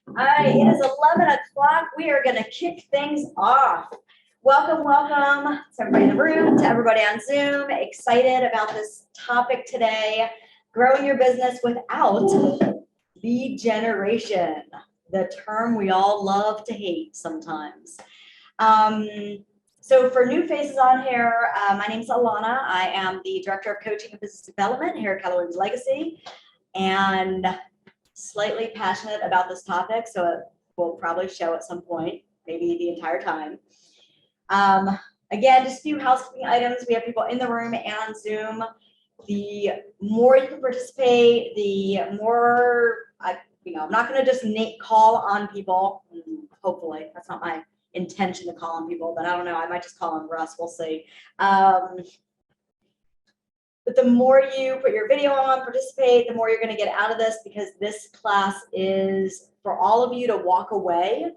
All right, it is 11 o'clock. We are going to kick things off. Welcome to everybody in the room, to everybody on Zoom. Excited about this topic today, growing your business without lead generation, the term we all love to hate sometimes. So for new faces on here, my name is Alana. I am the Director of Coaching and Business Development here at Keller Williams Legacy, and slightly passionate about this topic, so it will probably show at some point, maybe the entire time. Again, just a few housekeeping items. We have people in the room and on Zoom. The more you can participate, the more, I'm not going to just call on people. Hopefully, that's not my intention to call on people, but I don't know. I might just call on Russ. We'll see. But the more you put your video on, participate, the more you're going to get out of this, because this class is for all of you to walk away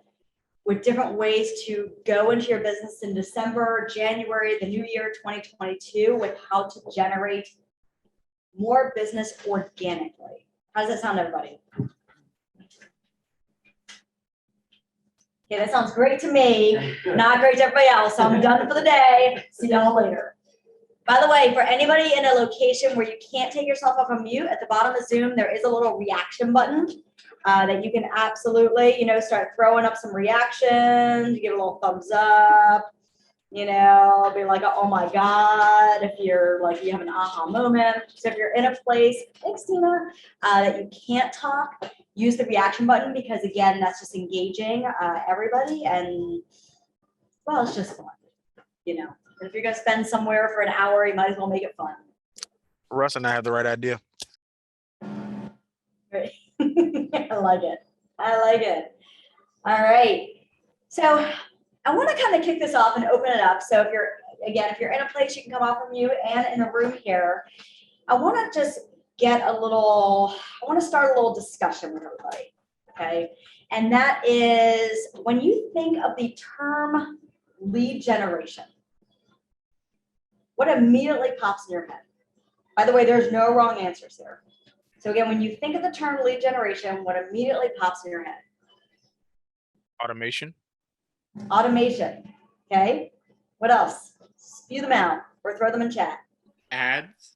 with different ways to go into your business in December, January, the new year, 2022, with how to generate more business organically. How does that sound, everybody? Okay, that sounds great to me. Not great to everybody else. So I'm done for the day. See y'all later. By the way, for anybody in a location where you can't take yourself off of mute, at the bottom of Zoom, there is a little reaction button that you can absolutely, start throwing up some reactions, give a little thumbs up, be like, oh my God, if you're like, you have an aha moment. So if you're in a place, thanks, Tina, that you can't talk, use the reaction button, because again, that's just engaging everybody, and well, it's just fun, If you're going to spend somewhere for an hour, you might as well make it fun. Russ and I have the right idea. Right. I like it. All right. So I want to kind of kick this off and open it up. So if you're in a place, you can come off from mute, and in the room here, I want to just start a little discussion with everybody. Okay. And that is, when you think of the term lead generation, what immediately pops in your head? By the way, there's no wrong answers here. So again, when you think of the term lead generation, what immediately pops in your head? Automation. Okay. What else? Spew them out or throw them in chat. Ads.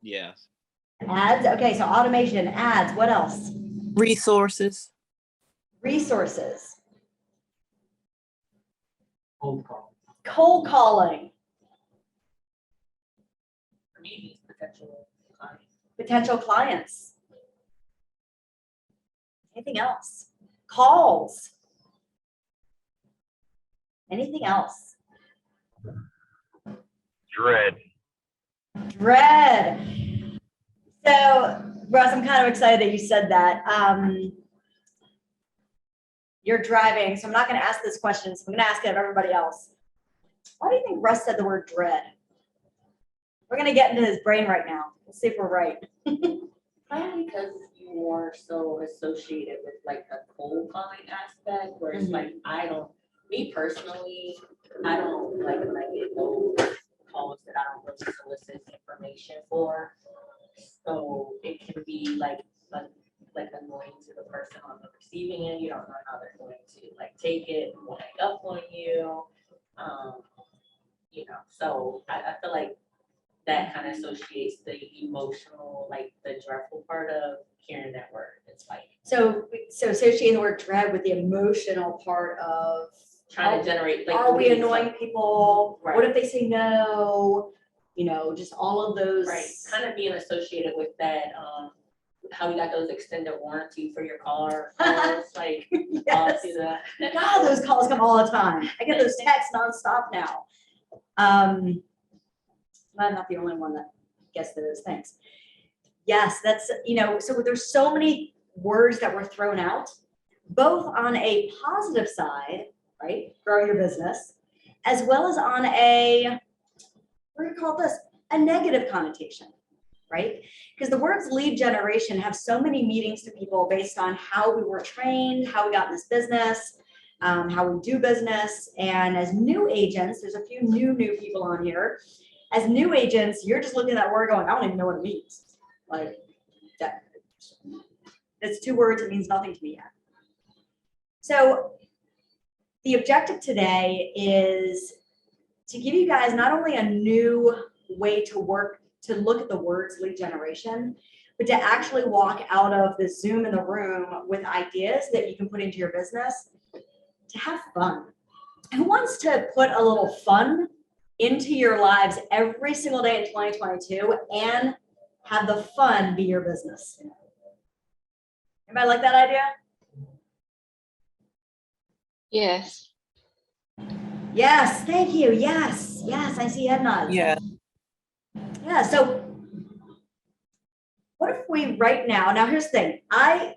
Yes. Ads. Okay. So automation, ads. What else? Resources. Cold calling. For me, Potential clients. Anything else? Calls. Anything else? Dread. So, Russ, I'm kind of excited that you said that. You're driving, so I'm not going to ask this question, so I'm going to ask it of everybody else. Why do you think Russ said the word dread? We're going to get into his brain right now. We'll see if we're right. Probably because you are so associated with like the cold calling aspect, where it's like, me personally, I don't like when I get those calls that I don't really solicit information for. So it can be like annoying to the person on the receiving end. You don't know how they're going to like take it and hang up on you. So I feel like that kind of associates the emotional, like the dreadful part of hearing that word. It's like so associating the word dread with the emotional part of trying to generate, like, are we annoying people? Right. What if they say no? Just all of those. Right. Kind of being associated with that. How we got those extended warranty for your car calls, like yes. God, those calls come all the time. I get those texts nonstop now. I'm not the only one that gets those. Thanks. Yes, that's, so there's so many words that were thrown out, both on a positive side, right? Grow your business, as well as on a, what do you call this? A negative connotation, right? Because the words lead generation have so many meanings to people based on how we were trained, how we got in this business, how we do business. And as new agents, there's a few new people on here. As new agents, you're just looking at that word going, I don't even know what it means. Like that. It's 2 words, it means nothing to me yet. So the objective today is to give you guys not only a new way to look at the words lead generation, but to actually walk out of the Zoom in the room with ideas that you can put into your business to have fun. Who wants to put a little fun into your lives every single day in 2022 and have the fun be your business? Anybody like that idea? Yes. Yes, thank you. Yes, I see head nods. Yeah. Yeah, so what if we right now here's the thing. I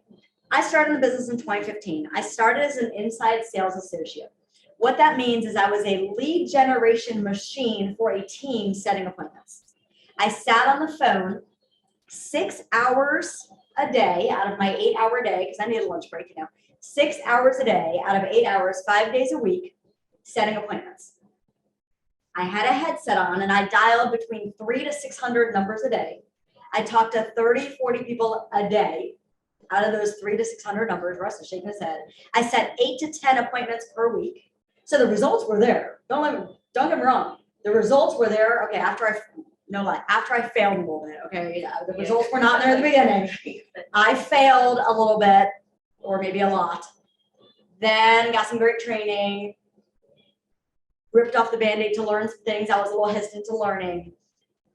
started in the business in 2015. I started as an inside sales associate. What that means is I was a lead generation machine for a team setting appointments. I sat on the phone 6 hours a day out of my 8-hour day, because I need a lunch break, 6 hours a day out of 8 hours, 5 days a week, setting appointments. I had a headset on and I dialed between 300 to 600 numbers a day. I talked to 30, 40 people a day. Out of those 300 to 600 numbers, Russ is shaking his head. I set 8 to 10 appointments per week. So the results were there. Don't get me wrong. The results were there. Okay, after I failed a little bit. Okay, the results were not there in the beginning. I failed a little bit, or maybe a lot. Then got some great training. Ripped off the Band-Aid to learn some things I was a little hesitant to learning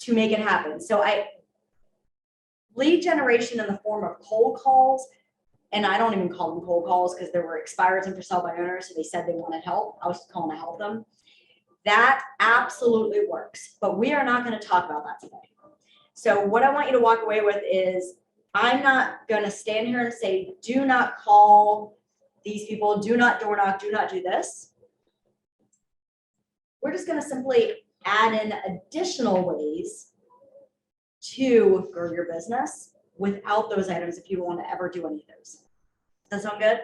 to make it happen. So lead generation in the form of cold calls, and I don't even call them cold calls because there were expireds and for sale by owners, so they said they wanted help. I was calling to help them. That absolutely works, but we are not going to talk about that today. So what I want you to walk away with is I'm not going to stand here and say, do not call these people, do not door knock, do not do this. We're just going to simply add in additional ways to grow your business without those items if you want to ever do any of those. Does that sound good?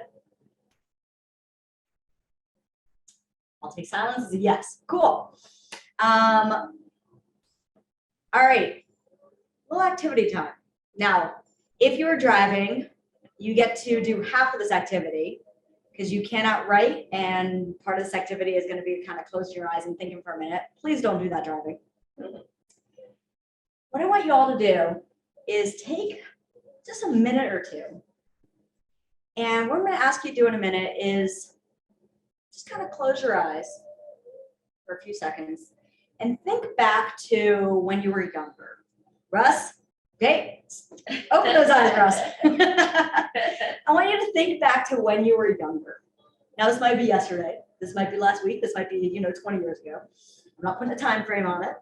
I'll take silence as a yes. Cool. All right. Little activity time. Now, if you're driving, you get to do half of this activity because you cannot write, and part of this activity is going to be kind of closing your eyes and thinking for a minute. Please don't do that driving. What I want you all to do is take just a minute or two. And what I'm going to ask you to do in a minute is just kind of close your eyes for a few seconds and think back to when you were younger. Russ, okay, open those eyes, Russ. I want you to think back to when you were younger. Now, this might be yesterday. This might be last week. This might be, 20 years ago. I'm not putting a time frame on it.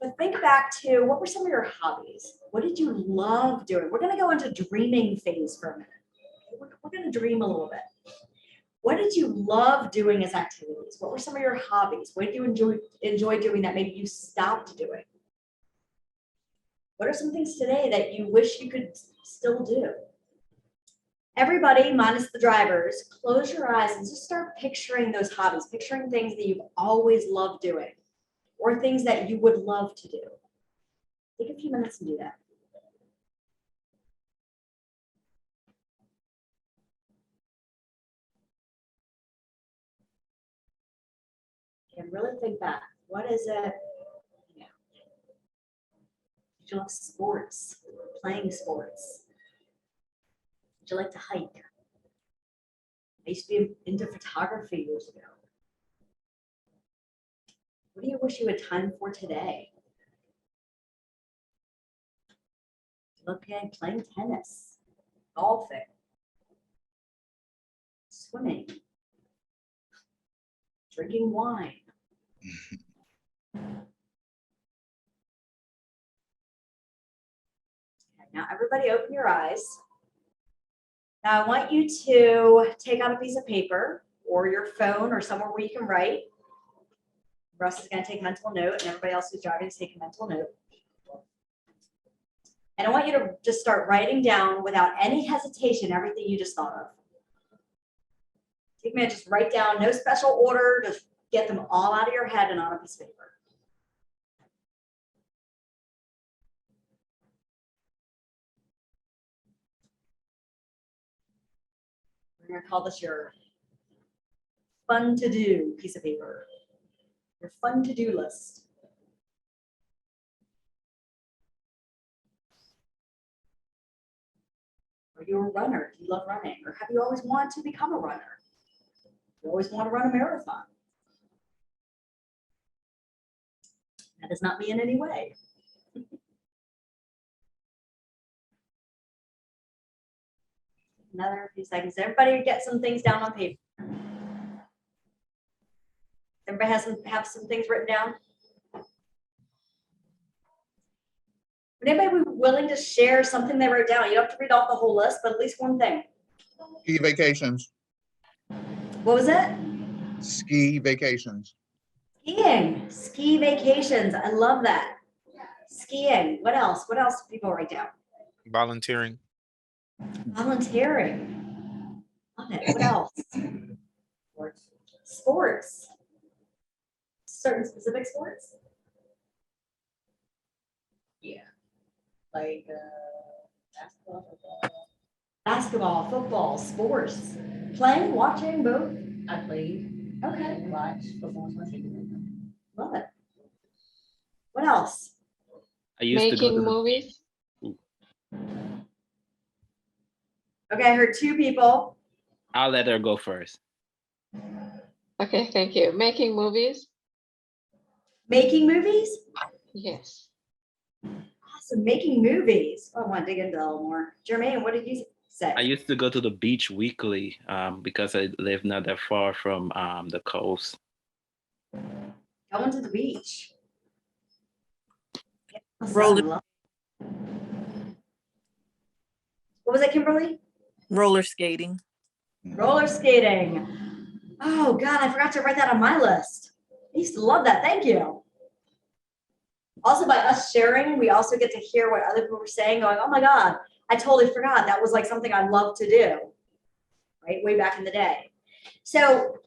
But think back to what were some of your hobbies? What did you love doing? We're going to go into dreaming phase for a minute. We're going to dream a little bit. What did you love doing as activities? What were some of your hobbies? What did you enjoy doing that maybe you stopped doing? What are some things today that you wish you could still do? Everybody, minus the drivers, close your eyes and just start picturing those hobbies, picturing things that you've always loved doing or things that you would love to do. Take a few minutes and do that. And really think back. What is it? Did you love sports? Playing sports? Did you like to hike? I used to be into photography years ago. What do you wish you had time for today? Playing tennis, golfing, swimming, drinking wine. Okay, now everybody open your eyes. Now I want you to take out a piece of paper or your phone or somewhere where you can write. Russ is going to take a mental note, and everybody else who's driving is taking a mental note. And I want you to just start writing down without any hesitation everything you just thought of. Take a minute, just write down, no special order, just get them all out of your head and on a piece of paper. We're gonna call this your fun to do piece of paper. Your fun to do list. Are you a runner? Do you love running? Or have you always wanted to become a runner? You always want to run a marathon. That does not mean in any way. Another few seconds. Everybody get some things down on paper. Everybody have some things written down. Would anybody be willing to share something they wrote down? You don't have to read off the whole list, but at least one thing. Ski vacations. What was it? Ski vacations. Skiing. Ski vacations. I love that. Skiing. What else? What else do people write down? Volunteering. Volunteering. Love it. What else? Sports. Certain specific sports? Yeah. Like basketball, football. Basketball, football, sports. Playing, watching, both? I played, Okay, watched, performed something. love it. What else? I used to go Making to the movies. Okay, I heard two people. I'll let her go first. Okay, thank you. Making movies. Making movies? Yes. Awesome, making movies. Oh, I want to dig into that a little more. Jermaine, what did you say? I used to go to the beach weekly because I live not that far from the coast. Going to the beach. Roller- What was it, Kimberly? Roller skating. Roller skating. Oh God, I forgot to write that on my list. I used to love that. Thank you. Also, by us sharing, we also get to hear what other people were saying, going, oh my God, I totally forgot. That was like something I loved to do, right? Way back in the day. So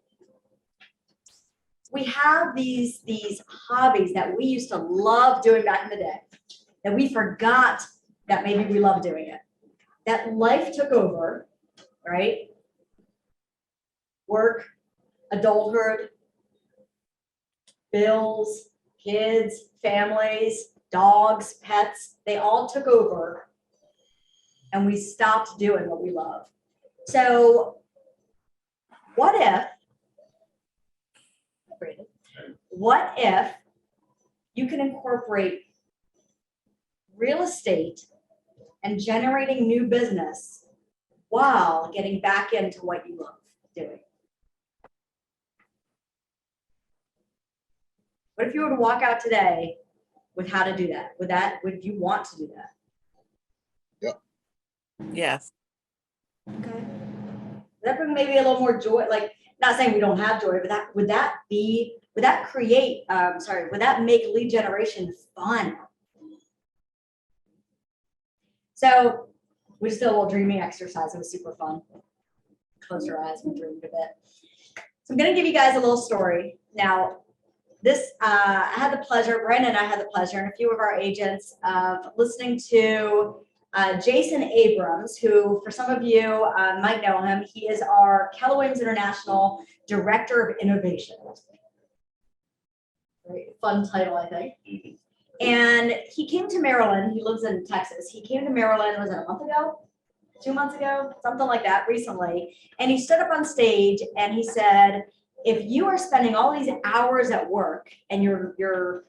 we have these hobbies that we used to love doing back in the day, that we forgot that maybe we love doing it. That life took over, right? Work, adulthood, bills, kids, families, dogs, pets, they all took over and we stopped doing what we love. So what if you can incorporate real estate and generating new business while getting back into what you love doing? What if you were to walk out today with how to do that? Would you want to do that? Yes. Okay. Would that bring maybe a little more joy? Like, not saying we don't have joy, but would that make lead generation fun? So we just did a little dreaming exercise. It was super fun. Close your eyes and dream a bit. So I'm going to give you guys a little story. Now, this, I had the pleasure, Brandon and I had the pleasure, and a few of our agents, of listening to Jason Abrams, who for some of you might know him. He is our Keller Williams International Director of Innovation. Very fun title, I think. And he came to Maryland. He lives in Texas. He came to Maryland, was it a month ago? 2 months ago? Something like that recently. And he stood up on stage and he said, if you are spending all these hours at work and you're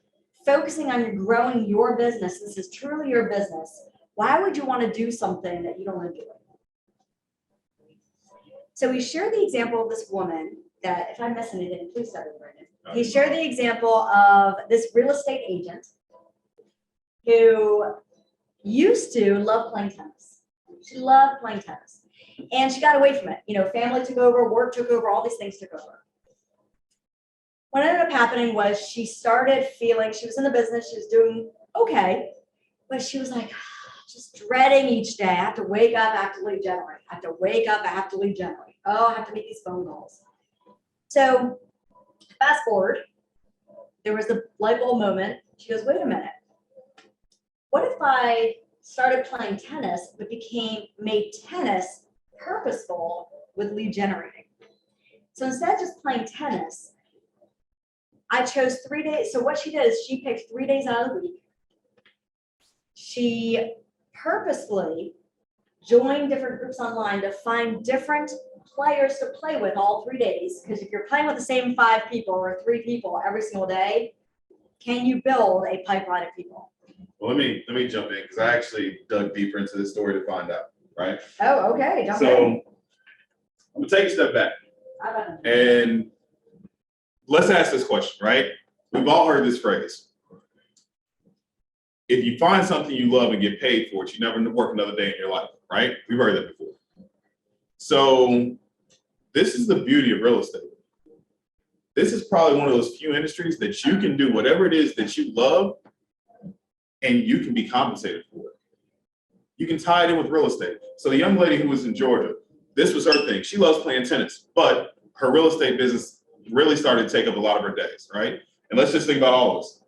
focusing on growing your business, this is truly your business, why would you want to do something that you don't want to do? So he shared the example of this woman that, if I miss anything, please start with Brandon. He shared the example of this real estate agent who used to love playing tennis. She loved playing tennis. And she got away from it. You know, family took over, work took over, all these things took over. What ended up happening was she started feeling, she was in the business, she was doing okay, but she was like, just dreading each day. I have to wake up, I have to lead generate. I have to wake up, I have to lead generate. Oh, I have to make these phone calls. So fast forward, there was the light bulb moment. She goes, wait a minute. What if I started playing tennis, but made tennis purposeful with lead generating. So instead of just playing tennis, I chose 3 days. So what she did is she picked 3 days out of the week. She purposefully joined different groups online to find different players to play with all 3 days. Because if you're playing with the same 5 people or 3 people every single day, can you build a pipeline of people? Well, let me jump in because I actually dug deeper into this story to find out, right? Oh, okay. Jump in. So I'm gonna take a step back and let's ask this question, right? We've all heard this phrase. If you find something you love and get paid for it, you never work another day in your life, right? We've heard that before. So this is the beauty of real estate. This is probably one of those few industries that you can do whatever it is that you love and you can be compensated for it. You can tie it in with real estate. So the young lady who was in Georgia, this was her thing. She loves playing tennis, but her real estate business really started to take up a lot of her days, right? And let's just think about all of us.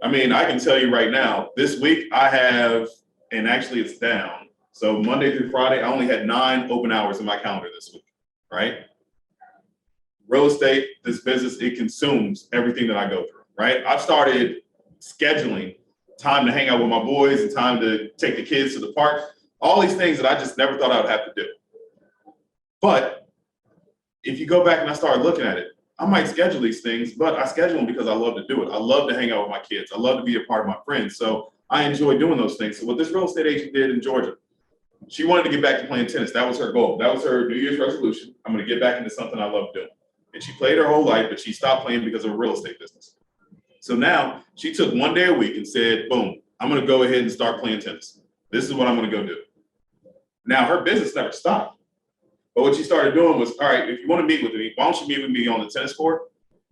I mean, I can tell you right now, this week I have, and actually it's down. So Monday through Friday, I only had 9 open hours in my calendar this week, right? Real estate, this business, it consumes everything that I go through, right? I've started scheduling time to hang out with my boys and time to take the kids to the park, all these things that I just never thought I would have to do. But if you go back and I started looking at it, I might schedule these things, but I schedule them because I love to do it. I love to hang out with my kids. I love to be a part of my friends. So I enjoy doing those things. So what this real estate agent did in Georgia, she wanted to get back to playing tennis. That was her goal. That was her New Year's resolution. I'm going to get back into something I love doing. And she played her whole life, but she stopped playing because of a real estate business. So now she took 1 day a week and said, boom, I'm going to go ahead and start playing tennis. This is what I'm going to go do. Now her business never stopped. But what she started doing was, all right, if you want to meet with me, why don't you meet with me on the tennis court?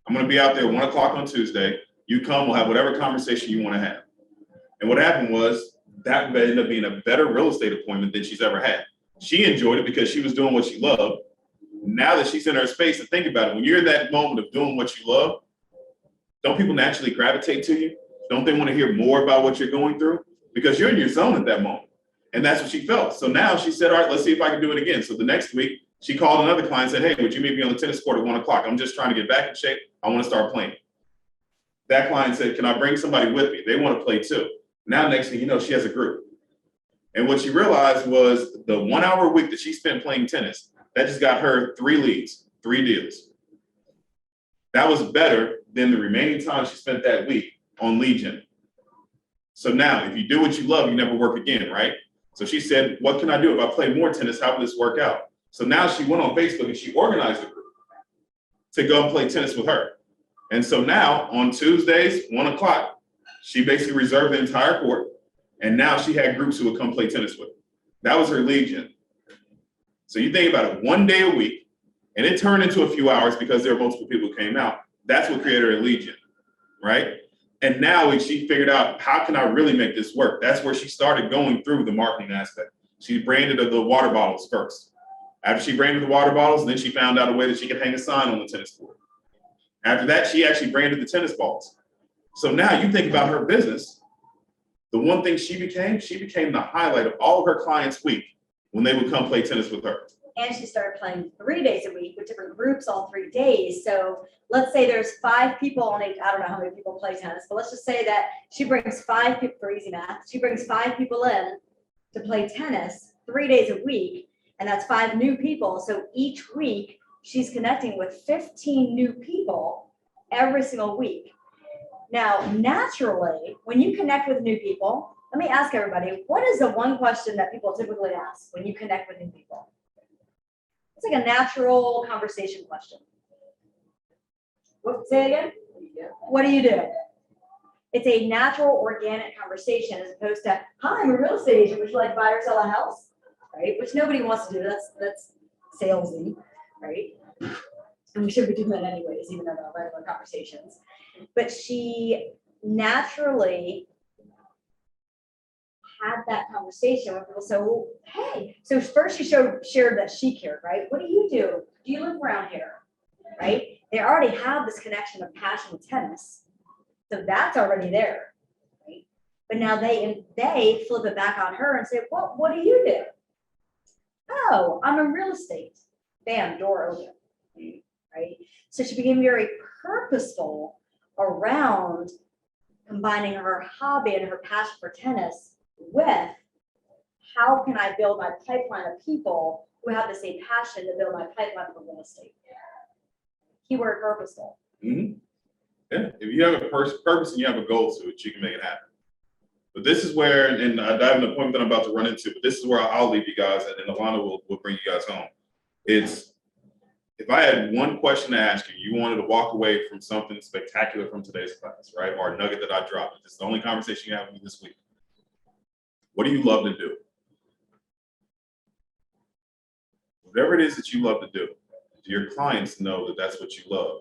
I'm going to be out there 1 o'clock on Tuesday. You come, we'll have whatever conversation you want to have. And what happened was that ended up being a better real estate appointment than she's ever had. She enjoyed it because she was doing what she loved. Now that she's in her space, to think about it, when you're in that moment of doing what you love, don't people naturally gravitate to you? Don't they want to hear more about what you're going through? Because you're in your zone at that moment. And that's what she felt. So now she said, all right, let's see if I can do it again. So the next week, she called another client and said, hey, would you meet me on the tennis court at 1 o'clock? I'm just trying to get back in shape. I want to start playing. That client said, can I bring somebody with me? They want to play too. Now, next thing you know, she has a group. And what she realized was the 1 hour a week that she spent playing tennis, that just got her 3 leads, 3 deals. That was better than the remaining time she spent that week on lead gen. So now, if you do what you love, you never work again, right? So she said, what can I do? If I play more tennis, how will this work out? So now she went on Facebook and she organized a group to go and play tennis with her. And so now on Tuesdays, 1 o'clock, she basically reserved the entire court. And now she had groups who would come play tennis with her. That was her lead gen. So you think about it, 1 day a week, and it turned into a few hours because there were multiple people who came out. That's what created her lead gen, right? And now she figured out, how can I really make this work? That's where she started going through the marketing aspect. She branded the water bottles first. After she branded the water bottles, then she found out a way that she could hang a sign on the tennis court. After that, she actually branded the tennis balls. So now you think about her business, the one thing she became the highlight of all of her clients' week when they would come play tennis with her. And she started playing 3 days a week with different groups all 3 days. So let's say there's 5 people on I don't know how many people play tennis, but let's just say that she brings 5 people, for easy math, she brings 5 people in to play tennis 3 days a week, and that's 5 new people. So each week she's connecting with 15 new people every single week. Now, naturally, when you connect with new people, let me ask everybody, what is the one question that people typically ask when you connect with new people? It's like a natural conversation question. What, say it again? What do you do? It's a natural, organic conversation as opposed to, hi, I'm a real estate agent. Would you like to buy or sell a house? Right? Which nobody wants to do. That's salesy, right? And we should be doing that anyways, even though they're regular conversations. But she naturally had that conversation with people. So, hey, so first she shared that she cared, right? What do you do? Do you live around here? Right? They already have this connection of passion with tennis. So that's already there. Right? But now they flip it back on her and say, what do you do? Oh, I'm in real estate. bam, door open, right? So she became very purposeful around combining her hobby and her passion for tennis with how can I build my pipeline of people who have the same passion to build my pipeline for real estate. Keyword purposeful. Mhm. Yeah, if you have a purpose and you have a goal to it, you can make it happen. But this is where, and I have an appointment that I'm about to run into, but this is where I'll leave you guys, and then Alana will bring you guys home. It's, if I had one question to ask you, you wanted to walk away from something spectacular from today's class, right? Or a nugget that I dropped. This is the only conversation you have with me this week. What do you love to do? Whatever it is that you love to do your clients know that that's what you love?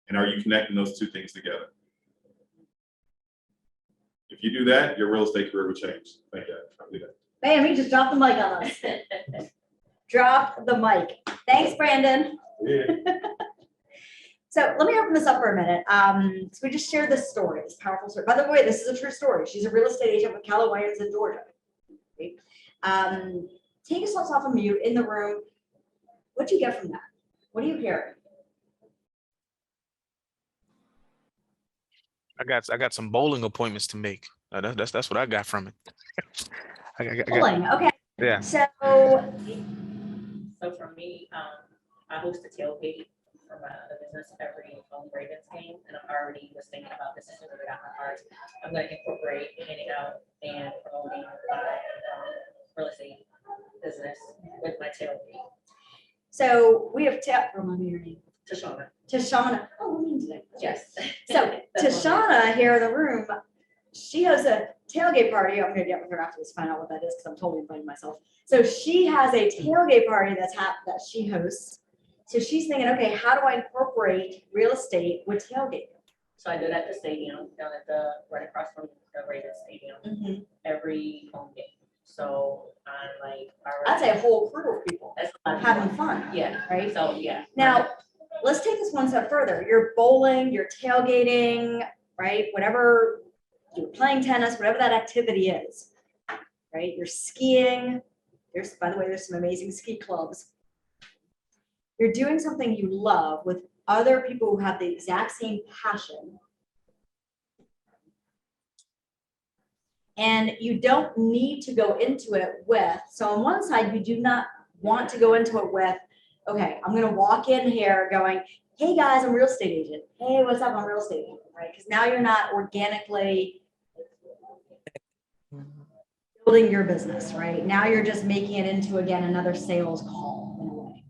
And are you connecting those two things together? If you do that, your real estate career will change. Thank you. I'll do that. Bam, he just dropped the mic on us. Drop the mic. Thanks, Brandon. Yeah. So let me open this up for a minute. So we just shared this story, this powerful story. By the way, this is a true story. She's a real estate agent with Keller Williams in Georgia. Okay. Take yourselves off of mute in the room. What'd you get from that? What are you hearing? I got some bowling appointments to make. That's what I got from it. I got- Bowling, okay. yeah. So So for me, I host a tailgate for my other business every home Ravens game, and I already was thinking about this as soon as I got my cards. I'm going to incorporate handing out and promoting my real estate business with my tailgate. so we have remind me your name. Tashana. Tashana. Oh, we're meeting today. Yes. So Tashana here in the room, she has a tailgate party. I'm gonna get with her after this, find out what that is, because I'm totally inviting myself. So she has a tailgate party that she hosts. So she's thinking, okay, how do I incorporate real estate with tailgate? So I do it at the stadium, down at right across from the Ravens Stadium, every home game. So I'm like, That's a whole crew of people that's a lot of having fun. fun. Yeah, Right? so yeah. Now, let's take this one step further. You're bowling, you're tailgating, right? Whatever, you're playing tennis, whatever that activity is, right? You're skiing. By the way, there's some amazing ski clubs. You're doing something you love with other people who have the exact same passion. And you don't need to go into it with, so on one side, you do not want to go into it with, okay, I'm gonna walk in here going, hey guys, I'm a real estate agent. Hey, what's up? I'm a real estate agent, right? Because now you're not organically building your business, right? Now you're just making it into, again, another sales call in a way.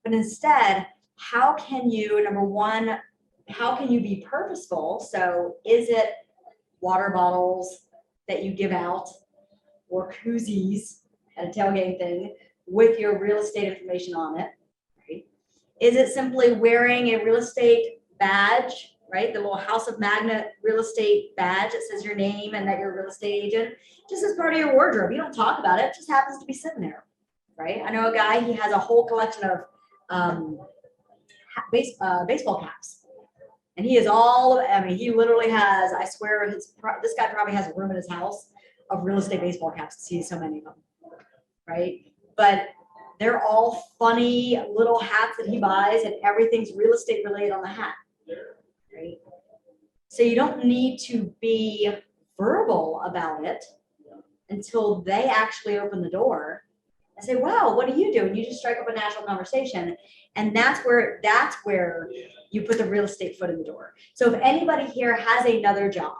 But instead, how can you, number one, how can you be purposeful? So is it water bottles that you give out or koozies at a tailgating thing with your real estate information on it, right? Is it simply wearing a real estate badge, right? The little House of Magnet real estate badge that says your name and that you're a real estate agent, just as part of your wardrobe. You don't talk about it, it just happens to be sitting there, right? I know a guy, he has a whole collection of baseball caps. And he is he literally has, I swear, this guy probably has a room in his house of real estate baseball caps because he has so many of them, right? But they're all funny little hats that he buys, and everything's real estate related on the hat, right? So you don't need to be verbal about it until they actually open the door and say, wow, what do you do? And you just strike up a natural conversation. And that's where you put the real estate foot in the door. So if anybody here has another job,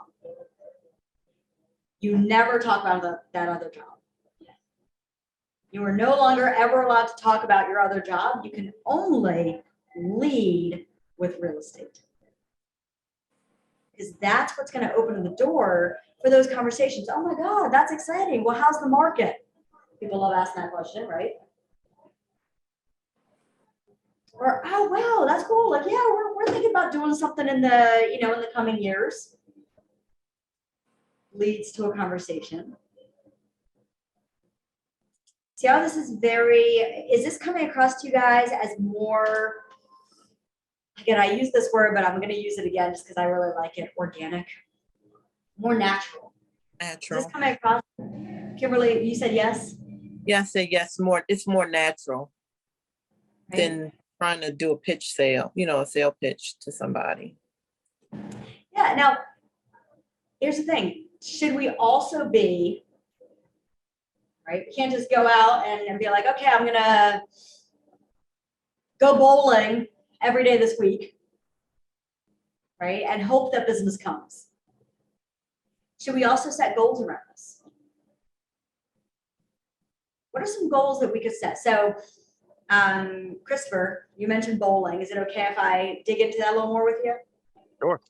you never talk about that other job. You are no longer ever allowed to talk about your other job. You can only lead with real estate. Because that's what's going to open the door for those conversations. Oh my God, that's exciting. Well, how's the market? People love asking that question, right? Or, oh, wow, that's cool. Like, yeah, we're thinking about doing something in the coming years. Leads to a conversation. See how this is is this coming across to you guys as more, again, I use this word, but I'm going to use it again just because I really like it, organic, more natural. Natural. Is this coming across? Kimberly, you said yes? Yeah, I say yes, it's more natural. than trying to do a pitch sale, a sale pitch to somebody. Yeah, now, here's the thing, should we also be, right, we can't just go out and be like, okay, I'm gonna go bowling every day this week, right, and hope that business comes. Should we also set goals around this? What are some goals that we could set? So, Christopher, you mentioned bowling. Is it okay if I dig into that a little more with you? Sure.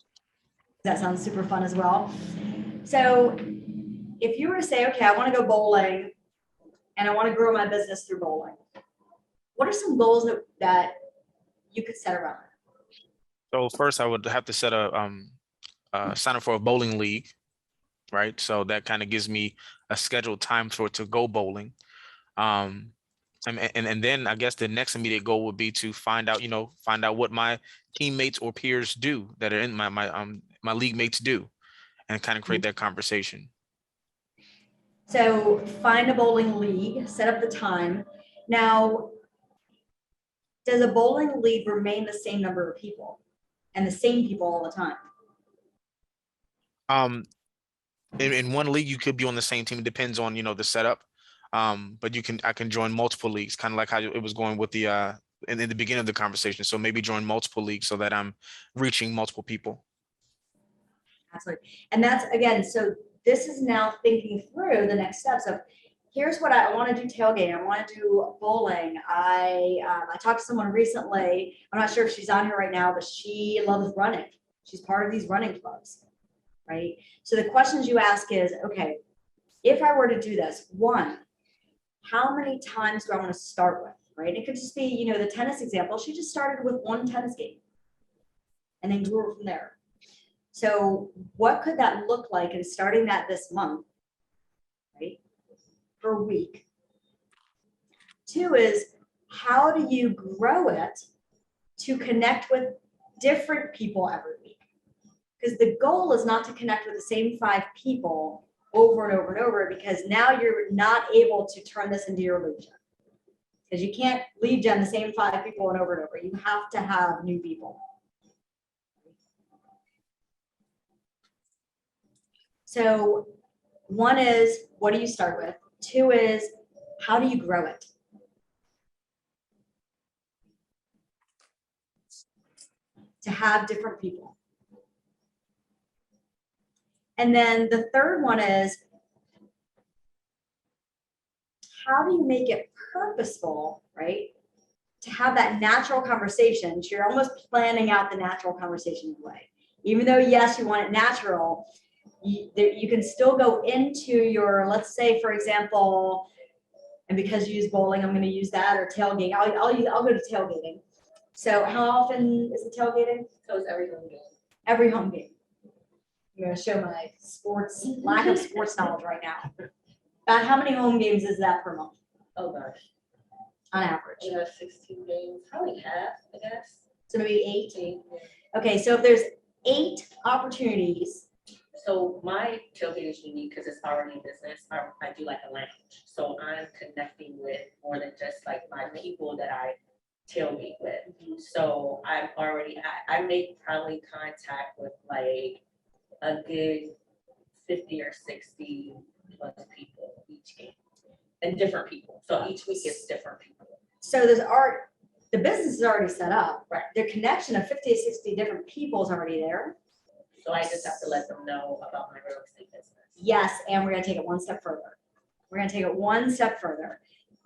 That sounds super fun as well. So if you were to say, okay, I want to go bowling and I want to grow my business through bowling, what are some goals that you could set around it? So first I would have to set sign up for a bowling league, right? So that kind of gives me a scheduled time for it to go bowling. And then I guess the next immediate goal would be to find out what my teammates or peers do that are in my league mates do, and kind of create that conversation. So find a bowling league, set up the time. Now, does a bowling league remain the same number of people and the same people all the time? In one league, you could be on the same team. It depends on, the setup. But I can join multiple leagues, kind of like how it was going with the in the beginning of the conversation. So maybe join multiple leagues so that I'm reaching multiple people. Absolutely. And that's, again, so this is now thinking through the next steps of, here's what I want to do: tailgating, I want to do bowling. I talked to someone recently, I'm not sure if she's on here right now, but she loves running. She's part of these running clubs, right? So the questions you ask is, okay, if I were to do this, one, how many times do I want to start with, right? It could just be, the tennis example. She just started with one tennis game and then grew from there. So what could that look like in starting that this month, right, per week? Two is, how do you grow it to connect with different people every week? Because the goal is not to connect with the same 5 people over and over and over, because now you're not able to turn this into your lead gen. Because you can't lead gen the same 5 people and over. You have to have new people. So one is, what do you start with? 2 is, how do you grow it? To have different people. And then the third one is, how do you make it purposeful, right? To have that natural conversation. So you're almost planning out the natural conversation way. Even though, yes, you want it natural, you can still go into your, let's say, for example, and because you use bowling, I'm going to use that, or tailgating. I'll go to tailgating. So how often is the tailgating? So it's every home game. Every home game. I'm going to show my lack of sports knowledge right now. About how many home games is that per month? Oh gosh, On average? 16 games, probably half, I guess. So maybe 8? 8. Okay, so if there's 8 opportunities. So my tailgate is unique because it's already a business. I do like a lounge. So I'm connecting with more than just like my people that I tailgate with. So I make probably contact with like a good 50 or 60 plus people each game, and different people. So each week it's different people. So the business is already set up. Right. The connection of 50 to 60 different people is already there. So I just have to let them know about my real estate business. Yes, and we're going to take it one step further.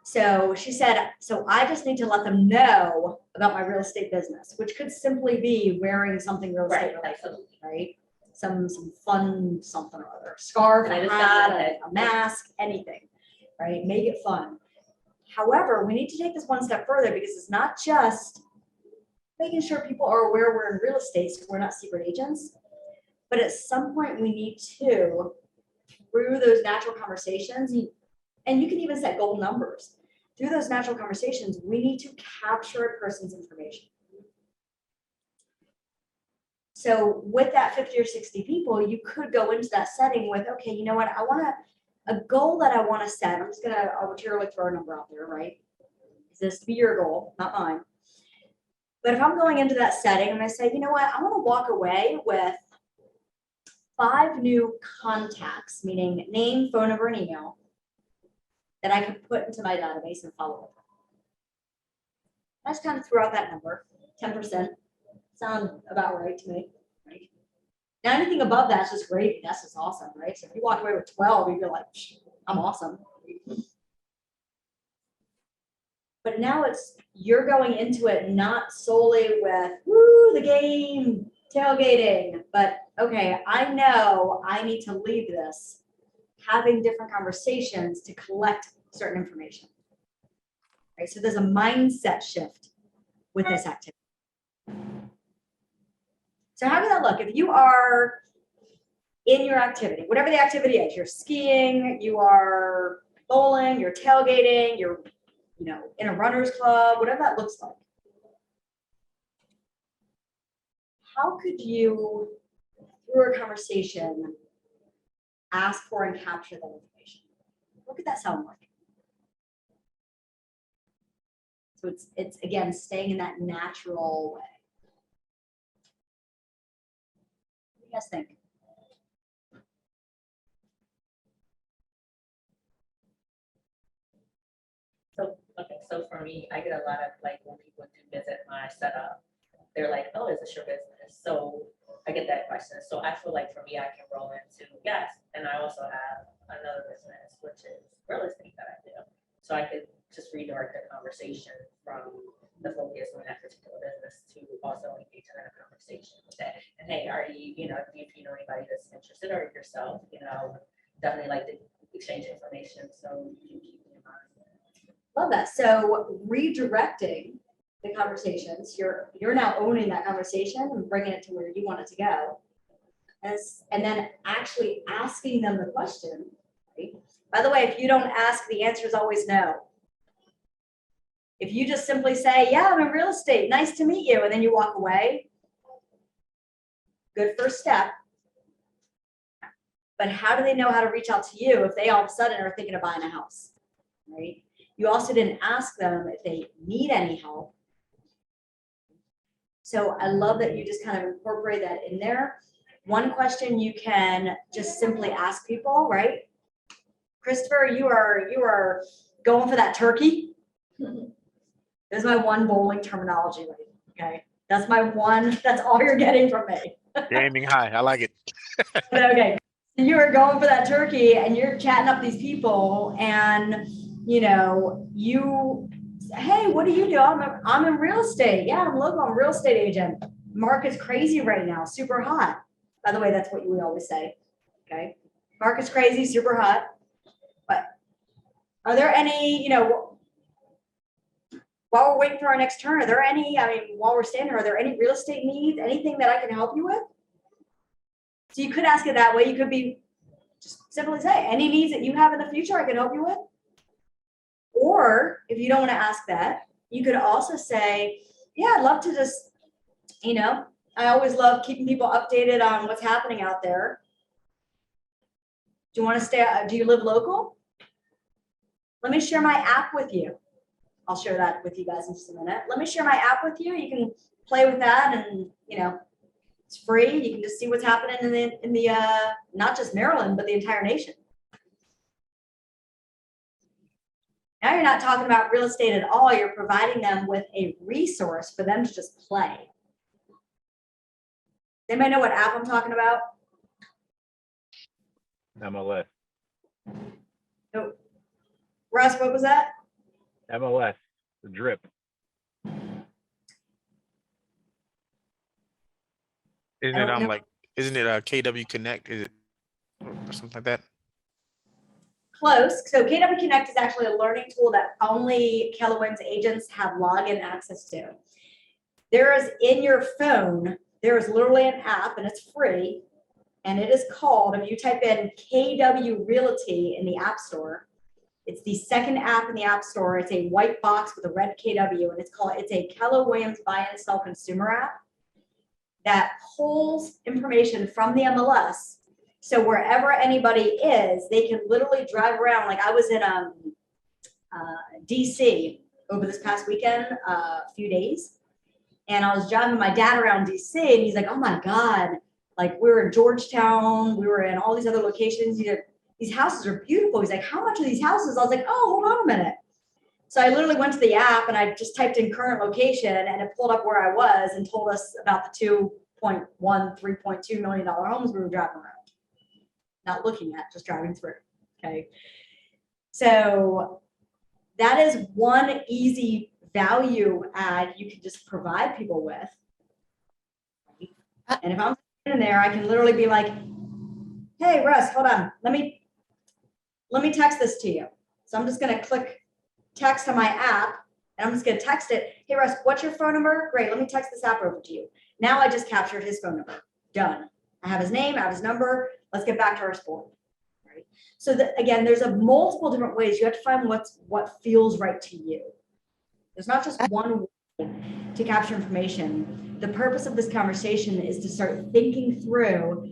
So she said, so I just need to let them know about my real estate business, which could simply be wearing something real estate related, Absolutely. right? Some fun something or other, scarf, And I a just hat, got it. a mask, anything, right? Make it fun. However, we need to take this one step further, because it's not just making sure people are aware we're in real estate, so we're not secret agents. But at some point we need to, through those natural conversations, and you can even set goal numbers. Through those natural conversations, we need to capture a person's information. So with that 50 or 60 people, you could go into that setting with, okay, you know what, a goal that I want to set. I'll arbitrarily throw a number out there, right? This to be your goal, not mine. But if I'm going into that setting, I'm gonna say, you know what, I wanna walk away with 5 new contacts, meaning name, phone number, and email, that I can put into my database and follow up. I just kind of threw out that number, 10%. Sound about right to me. Right? Now, anything above that's just gravy. That's just awesome, right? So if you walk away with 12, you feel like, I'm awesome. But now you're going into it not solely with, woo, the game, tailgating, but okay, I know I need to leave this having different conversations to collect certain information. Right? So there's a mindset shift with this activity. So how does that look? If you are in your activity, whatever the activity is, you're skiing, you are bowling, you're tailgating, you're in a runner's club, whatever that looks like. How could you, through a conversation, ask for and capture that information? What could that sound like? So it's again, staying in that natural way. What do you guys think? So for me, I get a lot of like when people do visit my setup, they're like, oh, is this your business? So I get that question. So I feel like for me, I can roll into yes. And I also have another business, which is real estate that I do. So I could just redirect the conversation from the focus on that particular business to also engage in a conversation with that. And hey, are you, if you know anybody that's interested or yourself, definitely like to exchange information. So you can keep me in mind. Love that. So redirecting the conversations, you're now owning that conversation and bringing it to where you want it to go. And then actually asking them the question. Right? By the way, if you don't ask, the answer is always no. If you just simply say, yeah, I'm in real estate, nice to meet you, and then you walk away, good first step. But how do they know how to reach out to you if they all of a sudden are thinking of buying a house, right? You also didn't ask them if they need any help. So I love that you just kind of incorporate that in there. One question you can just simply ask people, right? Christopher, you are going for that turkey. There's my one bowling terminology, right? Okay. That's all you're getting from me. You're aiming high. I like it. Okay. So you are going for that turkey and you're chatting up these people and hey, what do you do? I'm in real estate. Yeah, I'm local. I'm a real estate agent. Market's crazy right now, super hot. By the way, that's what we always say. Okay. Market's crazy, super hot. But are there any, while we're waiting for our next turn, while we're standing here, are there any real estate needs, anything that I can help you with? So you could ask it that way. You could be just simply say, any needs that you have in the future I can help you with? Or if you don't want to ask that, you could also say, yeah, I'd love to just, I always love keeping people updated on what's happening out there. Do you want to do you live local? Let me share my app with you. I'll share that with you guys in just a minute. Let me share my app with you. You can play with that and, it's free. You can just see what's happening in the not just Maryland, but the entire nation. Now you're not talking about real estate at all. You're providing them with a resource for them to just play. Anybody know what app I'm talking about? MLS. Oh. Russ, what was that? MLS, the drip. Isn't it KW Connect? Is it or something like that? Close. So KW Connect is actually a learning tool that only Keller Williams agents have login access to. There is in your phone, there is literally an app and it's free. And it is called, if you type in KW Realty in the App Store, it's the second app in the App Store. It's a white box with a red KW and it's a Keller Williams buy and sell consumer app that pulls information from the MLS. So wherever anybody is, they can literally drive around. Like I was in DC over this past weekend, a few days. And I was driving my dad around DC and he's like, oh my God, like we were in Georgetown, we were in all these other locations. These houses are beautiful. He's like, how much are these houses? I was like, oh, hold on a minute. So I literally went to the app and I just typed in current location and it pulled up where I was and told us about the 2.1, $3.2 million homes we were driving around. Not looking at, just driving through, okay? So that is one easy value add you can just provide people with. And if I'm in there, I can literally be like, hey, Russ, hold on. Let me text this to you. So I'm just gonna click text on my app and I'm just gonna text it. Hey, Russ, what's your phone number? Great, let me text this app over to you. Now I just captured his phone number. Done. I have his name, I have his number. Let's get back to our sport. Right? So again, there's a multiple different ways. You have to find what feels right to you. There's not just one way to capture information. The purpose of this conversation is to start thinking through,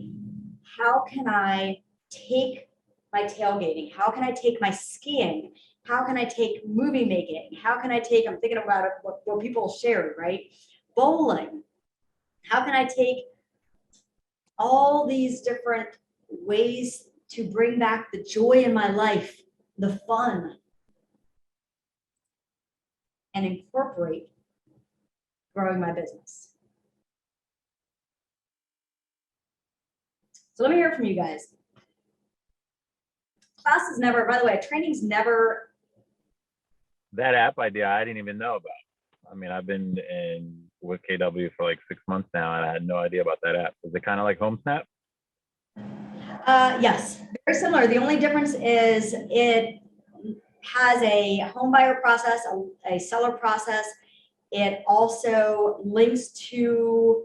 how can I take my tailgating? How can I take my skiing? How can I take movie making? How can I take, I'm thinking about it, what people shared, right? Bowling. How can I take all these different ways to bring back the joy in my life, the fun, and incorporate growing my business? So let me hear from you guys. Class is never, by the way, training's never. That app idea, I didn't even know about. I mean, I've been with KW for like 6 months now, and I had no idea about that app. Is it kind of like HomeSnap? Yes, very similar. The only difference is it has a home buyer process, a seller process. It also links to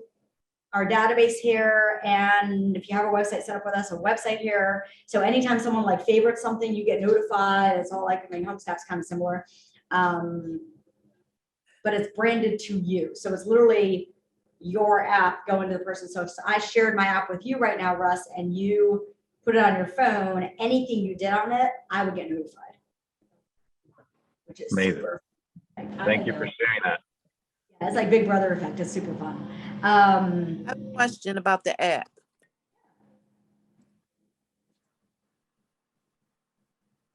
our database here. And if you have a website set up with us, a website here. So anytime someone like favorites something, you get notified. It's all like, I mean, HomeSnap's kind of similar. But it's branded to you. So it's literally your app going to the person. So if I shared my app with you right now, Russ, and you put it on your phone, anything you did on it, I would get notified. Which is Amazing. super. Thank you for sharing that. Yeah, it's like Big Brother effect. It's super fun. I have a question about the app.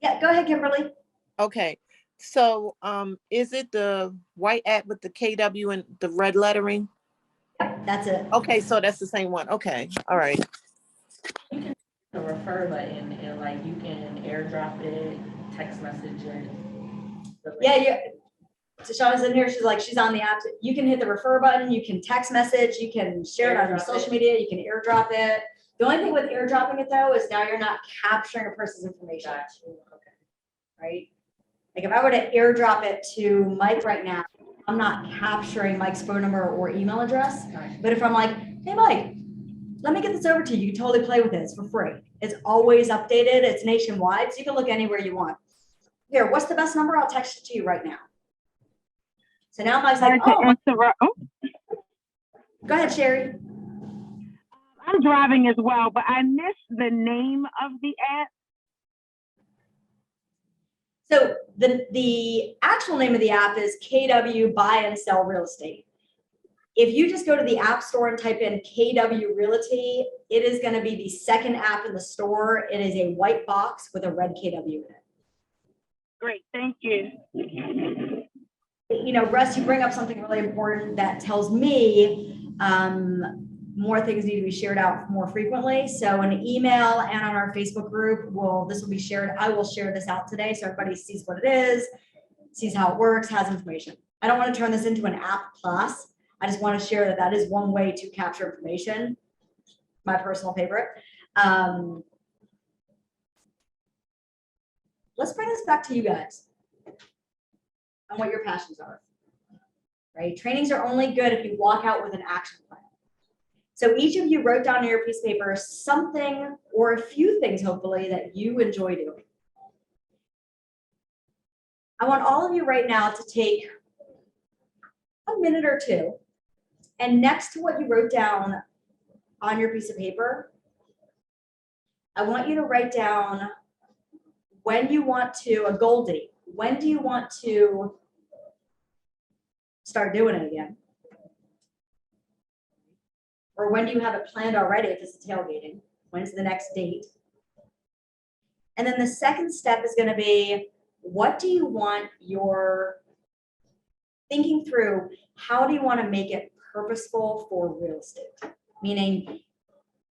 Yeah, go ahead, Kimberly. Okay, so is it the white app with the KW and the red lettering? Yep, that's it. Okay, so that's the same one. Okay, all right. You can the refer button and like you can airdrop it, text message it. Yeah, yeah. So Shauna's in here. She's like, she's on the app. You can hit the refer button. You can text message. You can share it on your Airdrop social it. media. You can airdrop it. The only thing with airdropping it though is now you're not capturing a person's information, Got you. Okay. right? Like if I were to airdrop it to Mike right now, I'm not capturing Mike's phone number or email address. Gotcha. But if I'm like, hey, Mike, let me get this over to you. You can totally play with it. It's for free. It's always updated. It's nationwide. So you can look anywhere you want. Here, what's the best number? I'll text it to you right now. So now Mike's like, oh, go ahead, Sherry. I'm driving as well, but I missed the name of the app. So the actual name of the app is KW Buy and Sell Real Estate. If you just go to the App Store and type in KW Realty, it is going to be the second app in the store. It is a white box with a red KW in it. Great, thank you. You know, Russ, you bring up something really important that tells me more things need to be shared out more frequently. So an email and on our Facebook group, this will be shared. I will share this out today so everybody sees what it is, sees how it works, has information. I don't want to turn this into an app class. I just want to share that that is one way to capture information. My personal favorite. Let's bring this back to you guys and what your passions are, right? Trainings are only good if you walk out with an action plan. So each of you wrote down on your piece of paper something or a few things, hopefully, that you enjoy doing. I want all of you right now to take a minute or two, and next to what you wrote down on your piece of paper, I want you to write down when you want to, a goal date. When do you want to start doing it again? Or when do you have it planned already if it's tailgating? When's the next date? And then the second step is going to be, what do you want your thinking through? How do you want to make it purposeful for real estate? Meaning,